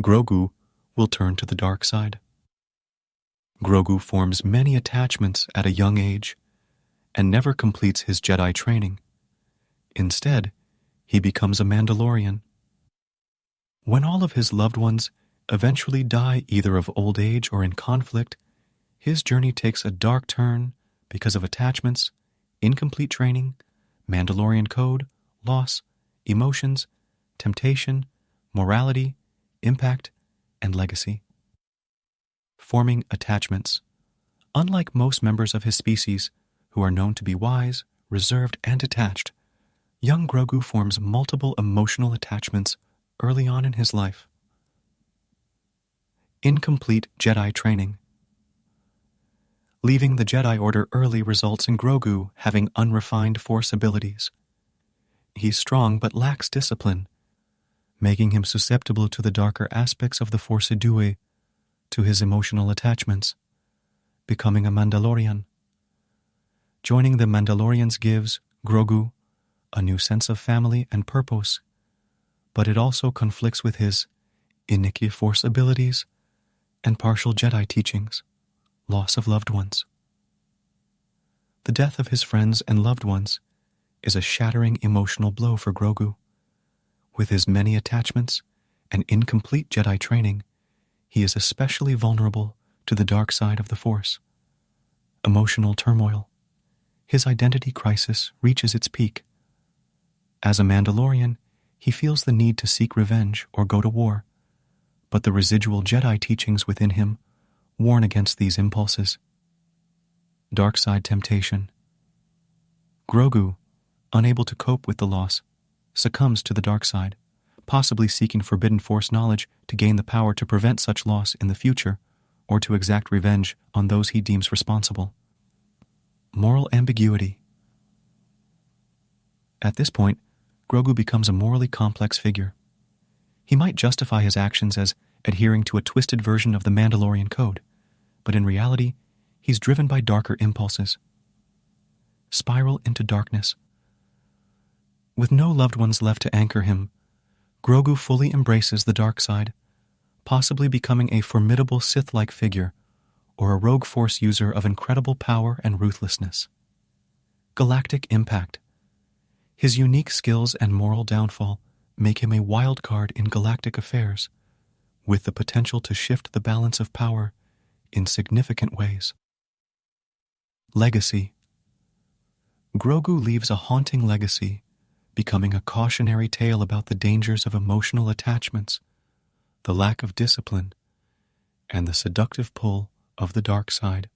Grogu will turn to the dark side. Grogu forms many attachments at a young age and never completes his Jedi training. Instead, he becomes a Mandalorian. When all of his loved ones eventually die either of old age or in conflict, his journey takes a dark turn because of attachments, incomplete training, Mandalorian code, loss, emotions, temptation, morality, impact, and legacy. Forming attachments. Unlike most members of his species, who are known to be wise, reserved, and detached, young Grogu forms multiple emotional attachments early on in his life. Incomplete Jedi training. Leaving the Jedi Order early results in Grogu having unrefined Force abilities. He's strong but lacks discipline, making him susceptible to the darker aspects of the Force due to his emotional attachments. Becoming a Mandalorian. Joining the Mandalorians gives Grogu a new sense of family and purpose, but it also conflicts with his iniquitous Force abilities and partial Jedi teachings, loss of loved ones. The death of his friends and loved ones is a shattering emotional blow for Grogu. With his many attachments and incomplete Jedi training, he is especially vulnerable to the dark side of the Force. Emotional turmoil. His identity crisis reaches its peak. As a Mandalorian, he feels the need to seek revenge or go to war, but the residual Jedi teachings within him warn against these impulses. Dark side temptation. Grogu, unable to cope with the loss, succumbs to the dark side, possibly seeking forbidden Force knowledge to gain the power to prevent such loss in the future or to exact revenge on those he deems responsible. Moral ambiguity. At this point, Grogu becomes a morally complex figure. He might justify his actions as adhering to a twisted version of the Mandalorian code, but in reality, he's driven by darker impulses. Spiral into darkness. With no loved ones left to anchor him, Grogu fully embraces the dark side, possibly becoming a formidable Sith-like figure or a rogue Force user of incredible power and ruthlessness. Galactic impact. His unique skills and moral downfall make him a wild card in galactic affairs, with the potential to shift the balance of power in significant ways. Legacy. Grogu leaves a haunting legacy, becoming a cautionary tale about the dangers of emotional attachments, the lack of discipline, and the seductive pull of the dark side.